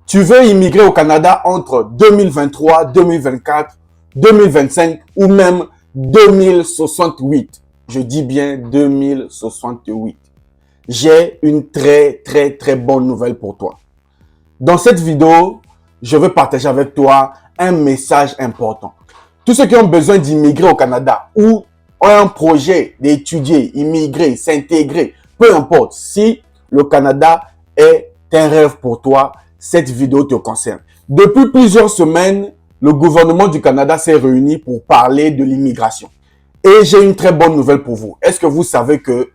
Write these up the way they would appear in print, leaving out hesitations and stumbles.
Tu veux immigrer au Canada entre 2023, 2024, 2025 ou même 2068. Je dis bien 2068. J'ai une très bonne nouvelle pour toi. Dans cette vidéo, je veux partager avec toi un message important. Tous ceux qui ont besoin d'immigrer au Canada ou ont un projet d'étudier, immigrer, s'intégrer, peu importe, si le Canada est un rêve pour toi, cette vidéo te concerne. Depuis plusieurs semaines, le gouvernement du Canada s'est réuni pour parler de l'immigration. Et j'ai une très bonne nouvelle pour vous. Est-ce que vous savez que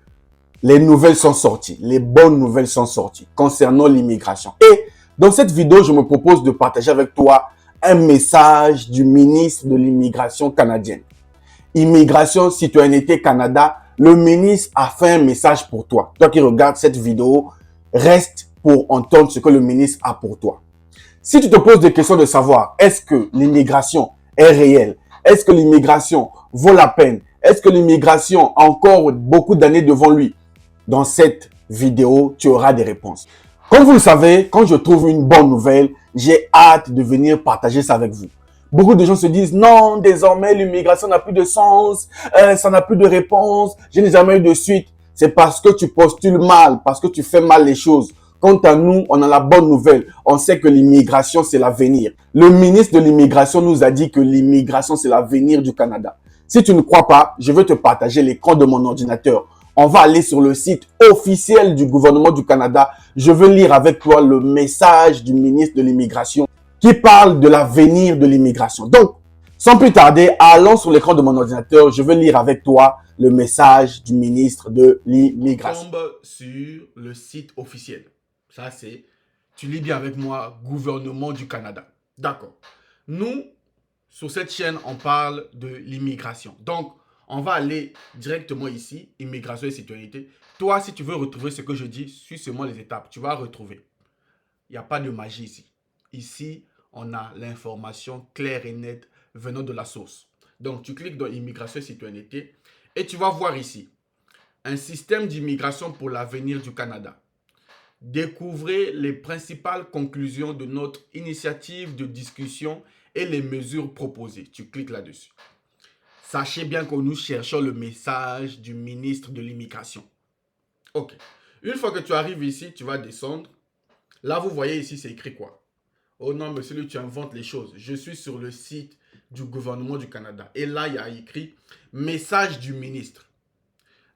les nouvelles sont sorties, les bonnes nouvelles sont sorties concernant l'immigration? Et dans cette vidéo, je me propose de partager avec toi un message du ministre de l'immigration canadienne. Immigration, Citoyenneté Canada, le ministre a fait un message pour toi. Toi qui regardes cette vidéo, reste pour entendre ce que le ministre a pour toi. Si tu te poses des questions de savoir, est-ce que l'immigration est réelle? Est-ce que l'immigration vaut la peine? Est-ce que l'immigration a encore beaucoup d'années devant lui? Dans cette vidéo, tu auras des réponses. Comme vous le savez, quand je trouve une bonne nouvelle, j'ai hâte de venir partager ça avec vous. Beaucoup de gens se disent, non, désormais, l'immigration n'a plus de sens, ça n'a plus de réponse, je n'ai jamais eu de suite. C'est parce que tu postules mal, parce que tu fais mal les choses. Quant à nous, on a la bonne nouvelle. On sait que l'immigration, c'est l'avenir. Le ministre de l'immigration nous a dit que l'immigration, c'est l'avenir du Canada. Si tu ne crois pas, je vais te partager l'écran de mon ordinateur. On va aller sur le site officiel du gouvernement du Canada. Je veux lire avec toi le message du ministre de l'immigration qui parle de l'avenir de l'immigration. Donc, sans plus tarder, allons sur l'écran de mon ordinateur. Je veux lire avec toi le message du ministre de l'immigration. Tombe sur le site officiel. Ça, c'est, tu lis bien avec moi, gouvernement du Canada. D'accord. Nous, sur cette chaîne, on parle de l'immigration. Donc, on va aller directement ici, immigration et citoyenneté. Toi, si tu veux retrouver ce que je dis, suis seulement les étapes. Tu vas retrouver. Il n'y a pas de magie ici. Ici, on a l'information claire et nette venant de la source. Donc, tu cliques dans immigration et citoyenneté et tu vas voir ici un système d'immigration pour l'avenir du Canada. Découvrez les principales conclusions de notre initiative de discussion et les mesures proposées. Tu cliques là-dessus. Sachez bien que nous cherchons le message du ministre de l'immigration. Ok. Une fois que tu arrives ici, tu vas descendre. Là, vous voyez ici, c'est écrit quoi? Oh non, monsieur, lui, tu inventes les choses. Je suis sur le site du gouvernement du Canada. Et là, il y a écrit « Message du ministre ».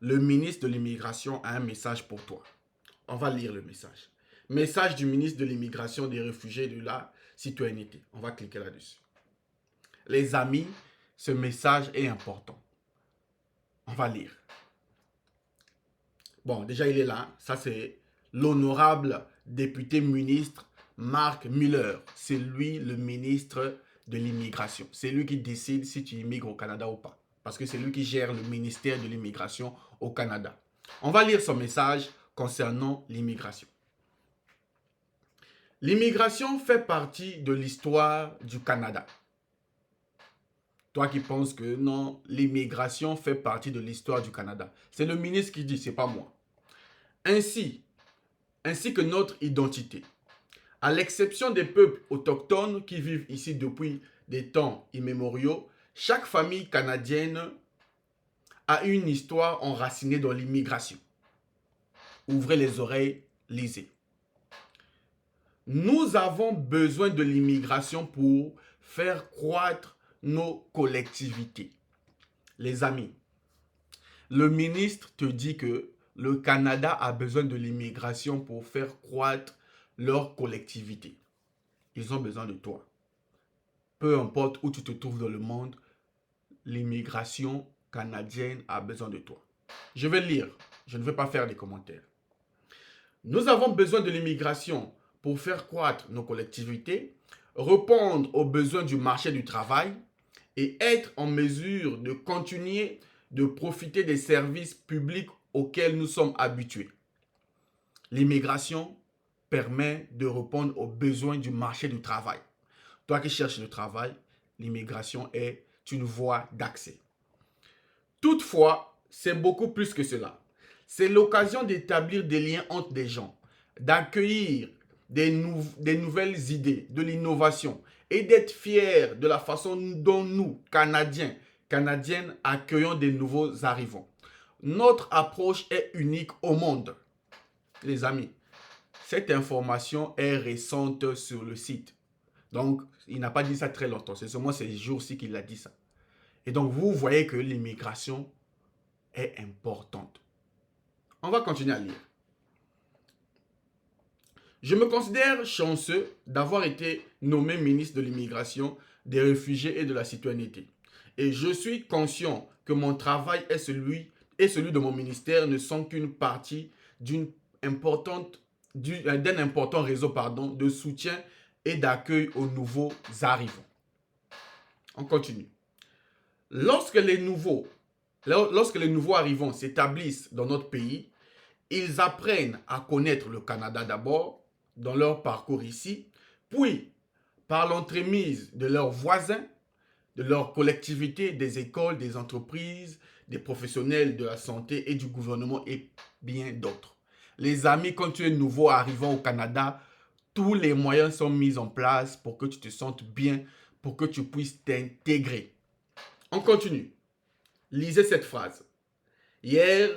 Le ministre de l'immigration a un message pour toi. On va lire le message. Message du ministre de l'immigration, des réfugiés et de la citoyenneté. On va cliquer là-dessus. Les amis, ce message est important. On va lire. Bon, déjà, il est là. Ça, c'est l'honorable député ministre Marc Miller. C'est lui le ministre de l'immigration. C'est lui qui décide si tu immigres au Canada ou pas. Parce que c'est lui qui gère le ministère de l'immigration au Canada. On va lire son message concernant l'immigration. L'immigration fait partie de l'histoire du Canada. Toi qui penses que non, l'immigration fait partie de l'histoire du Canada. C'est le ministre qui dit, c'est pas moi. Ainsi que notre identité. À l'exception des peuples autochtones qui vivent ici depuis des temps immémoriaux, chaque famille canadienne a une histoire enracinée dans l'immigration. Ouvrez les oreilles, lisez. Nous avons besoin de l'immigration pour faire croître nos collectivités. Les amis, le ministre te dit que le Canada a besoin de l'immigration pour faire croître leur collectivité. Ils ont besoin de toi. Peu importe où tu te trouves dans le monde, l'immigration canadienne a besoin de toi. Je vais lire, je ne vais pas faire des commentaires. Nous avons besoin de l'immigration pour faire croître nos collectivités, répondre aux besoins du marché du travail et être en mesure de continuer de profiter des services publics auxquels nous sommes habitués. L'immigration permet de répondre aux besoins du marché du travail. Toi qui cherches le travail, l'immigration est une voie d'accès. Toutefois, c'est beaucoup plus que cela. C'est l'occasion d'établir des liens entre des gens, d'accueillir des nouvelles idées, de l'innovation et d'être fiers de la façon dont nous, Canadiens, Canadiennes, accueillons des nouveaux arrivants. Notre approche est unique au monde. Les amis, cette information est récente sur le site. Donc, il n'a pas dit ça très longtemps. C'est seulement ces jours-ci qu'il a dit ça. Et donc, vous voyez que l'immigration est importante. On va continuer à lire. Je me considère chanceux d'avoir été nommé ministre de l'immigration, des réfugiés et de la citoyenneté. Et je suis conscient que mon travail et celui de mon ministère ne sont qu'une partie d'un important réseau de soutien et d'accueil aux nouveaux arrivants. On continue. Lorsque les nouveaux arrivants s'établissent dans notre pays, ils apprennent à connaître le Canada d'abord, dans leur parcours ici, puis par l'entremise de leurs voisins, de leurs collectivités, des écoles, des entreprises, des professionnels de la santé et du gouvernement et bien d'autres. Les amis, quand tu es nouveau arrivant au Canada, tous les moyens sont mis en place pour que tu te sentes bien, pour que tu puisses t'intégrer. On continue. Lisez cette phrase. Hier,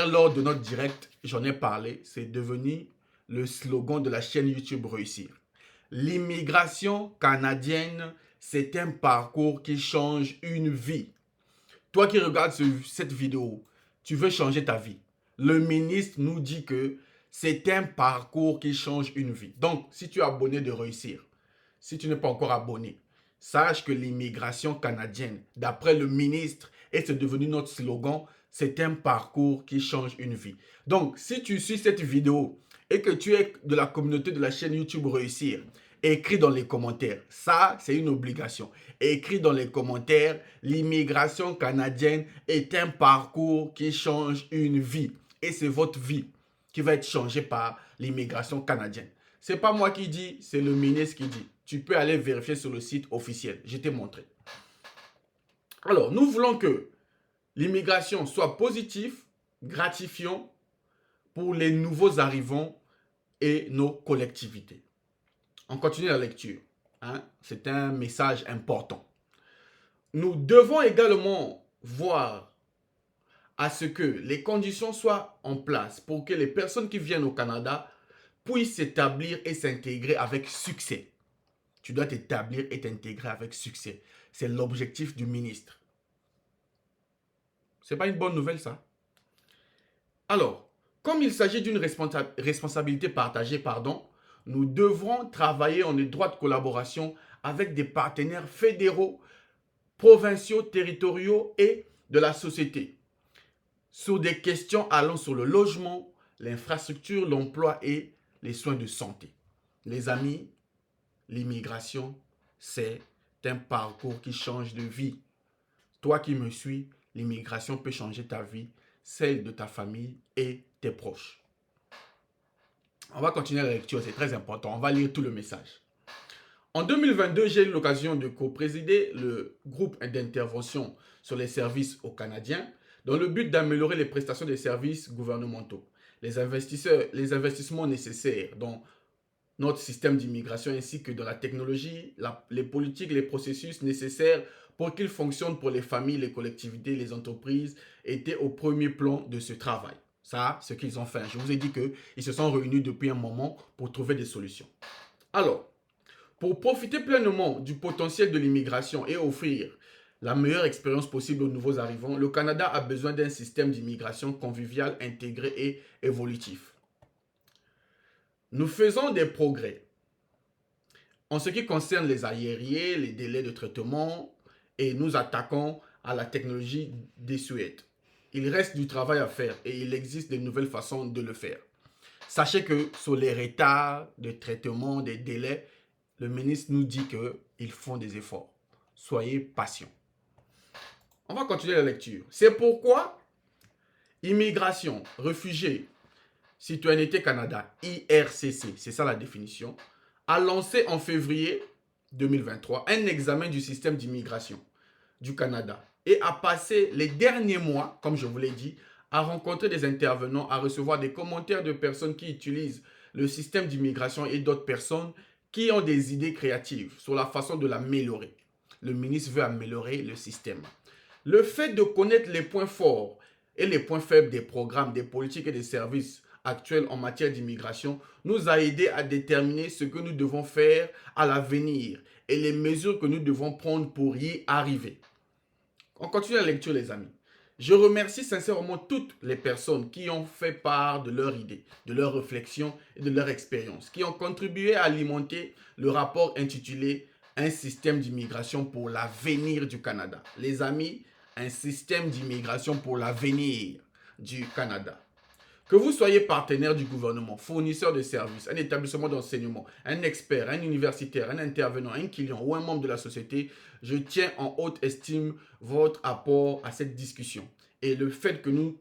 lors de notre direct, j'en ai parlé. C'est devenu le slogan de la chaîne YouTube Réussir. L'immigration canadienne, c'est un parcours qui change une vie. Toi qui regardes cette vidéo, tu veux changer ta vie. Le ministre nous dit que c'est un parcours qui change une vie. Donc, si tu es abonné de Réussir, si tu n'es pas encore abonné, sache que l'immigration canadienne, d'après le ministre, et c'est devenu notre slogan, c'est un parcours qui change une vie. Donc, si tu suis cette vidéo et que tu es de la communauté de la chaîne YouTube Réussir, écris dans les commentaires. Ça, c'est une obligation. Écris dans les commentaires, l'immigration canadienne est un parcours qui change une vie. Et c'est votre vie qui va être changée par l'immigration canadienne. Ce n'est pas moi qui dis, c'est le ministre qui dit. Tu peux aller vérifier sur le site officiel. Je t'ai montré. Alors, nous voulons que l'immigration soit positive, gratifiant pour les nouveaux arrivants et nos collectivités. On continue la lecture. C'est un message important. Nous devons également voir à ce que les conditions soient en place pour que les personnes qui viennent au Canada puissent s'établir et s'intégrer avec succès. Tu dois t'établir et t'intégrer avec succès. C'est l'objectif du ministre. Ce n'est pas une bonne nouvelle, ça. Alors, comme il s'agit d'une responsabilité partagée, nous devrons travailler en étroite collaboration avec des partenaires fédéraux, provinciaux, territoriaux et de la société sur des questions allant sur le logement, l'infrastructure, l'emploi et les soins de santé. Les amis, l'immigration, c'est un parcours qui change de vie. Toi qui me suis, l'immigration peut changer ta vie, celle de ta famille et tes proches. On va continuer la lecture, c'est très important. On va lire tout le message. En 2022, j'ai eu l'occasion de co-présider le groupe d'intervention sur les services aux Canadiens dans le but d'améliorer les prestations des services gouvernementaux, les investissements nécessaires dans notre système d'immigration ainsi que dans la technologie, les politiques, les processus nécessaires pour qu'ils fonctionnent pour les familles, les collectivités, les entreprises étaient au premier plan de ce travail. Ça, ce qu'ils ont fait. Je vous ai dit qu'ils se sont réunis depuis un moment pour trouver des solutions. Alors, pour profiter pleinement du potentiel de l'immigration et offrir la meilleure expérience possible aux nouveaux arrivants, le Canada a besoin d'un système d'immigration convivial, intégré et évolutif. Nous faisons des progrès en ce qui concerne les arriérés, les délais de traitement et nous attaquons à la technologie désuète. Il reste du travail à faire et il existe de nouvelles façons de le faire. Sachez que sur les retards de traitement, des délais, le ministre nous dit qu'ils font des efforts. Soyez patients. On va continuer la lecture. C'est pourquoi Immigration, Réfugiés, Citoyenneté Canada, IRCC, c'est ça la définition, a lancé en février 2023 un examen du système d'immigration du Canada et a passé les derniers mois, comme je vous l'ai dit, à rencontrer des intervenants, à recevoir des commentaires de personnes qui utilisent le système d'immigration et d'autres personnes qui ont des idées créatives sur la façon de l'améliorer. Le ministre veut améliorer le système. Le fait de connaître les points forts et les points faibles des programmes, des politiques et des services actuels en matière d'immigration nous a aidé à déterminer ce que nous devons faire à l'avenir et les mesures que nous devons prendre pour y arriver. On continue la lecture, les amis. Je remercie sincèrement toutes les personnes qui ont fait part de leurs idées, de leurs réflexions et de leur expérience, qui ont contribué à alimenter le rapport intitulé « Un système d'immigration pour l'avenir du Canada ». Les amis, un système d'immigration pour l'avenir du Canada. Que vous soyez partenaire du gouvernement, fournisseur de services, un établissement d'enseignement, un expert, un universitaire, un intervenant, un client ou un membre de la société, je tiens en haute estime votre apport à cette discussion et le fait que nous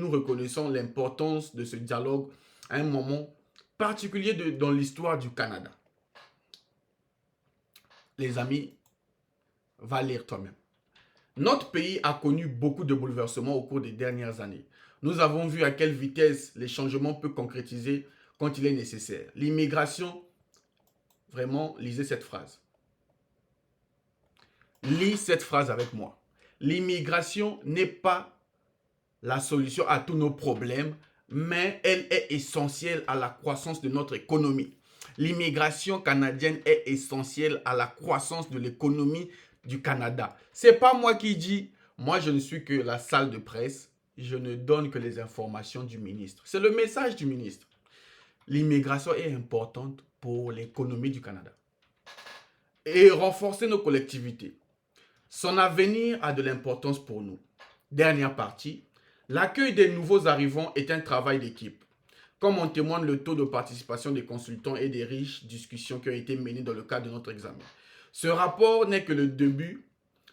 reconnaissons l'importance de ce dialogue à un moment particulier dans l'histoire du Canada. Les amis, va lire toi-même. Notre pays a connu beaucoup de bouleversements au cours des dernières années. Nous avons vu à quelle vitesse les changements peuvent concrétiser quand il est nécessaire. L'immigration, vraiment, lisez cette phrase. Lis cette phrase avec moi. L'immigration n'est pas la solution à tous nos problèmes, mais elle est essentielle à la croissance de notre économie. L'immigration canadienne est essentielle à la croissance de l'économie du Canada. C'est pas moi qui dis, moi je ne suis que la salle de presse. Je ne donne que les informations du ministre. C'est le message du ministre. L'immigration est importante pour l'économie du Canada. Et renforcer nos collectivités. Son avenir a de l'importance pour nous. Dernière partie. L'accueil des nouveaux arrivants est un travail d'équipe. Comme en témoigne le taux de participation des consultants et des riches discussions qui ont été menées dans le cadre de notre examen. Ce rapport n'est que le début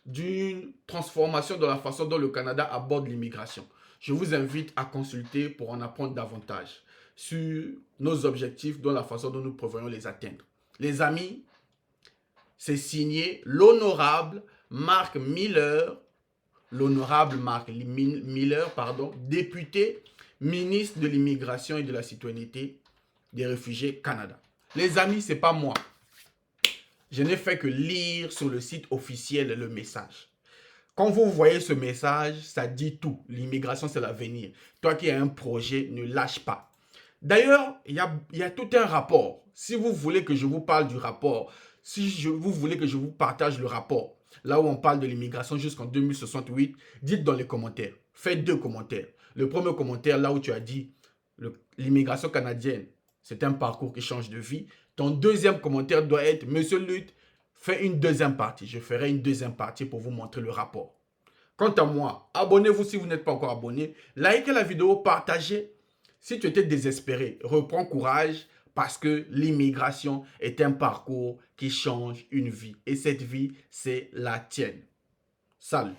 d'une transformation dans la façon dont le Canada aborde l'immigration. Je vous invite à consulter pour en apprendre davantage sur nos objectifs, dans la façon dont nous prévoyons les atteindre. Les amis, c'est signé l'honorable Marc Miller, député, ministre de l'Immigration et de la Citoyenneté des Réfugiés Canada. Les amis, ce n'est pas moi. Je n'ai fait que lire sur le site officiel le message. Quand vous voyez ce message, ça dit tout. L'immigration, c'est l'avenir. Toi qui as un projet, ne lâche pas. D'ailleurs, il y a tout un rapport. Si vous voulez que je vous parle du rapport, vous voulez que je vous partage le rapport, là où on parle de l'immigration jusqu'en 2068, dites dans les commentaires. Faites 2 commentaires. Le premier commentaire, là où tu as dit l'immigration canadienne, c'est un parcours qui change de vie. Ton deuxième commentaire doit être, Monsieur Lutte, fais une deuxième partie. Je ferai une deuxième partie pour vous montrer le rapport. Quant à moi, abonnez-vous si vous n'êtes pas encore abonné. Likez la vidéo, partagez. Si tu étais désespéré, reprends courage parce que l'immigration est un parcours qui change une vie. Et cette vie, c'est la tienne. Salut!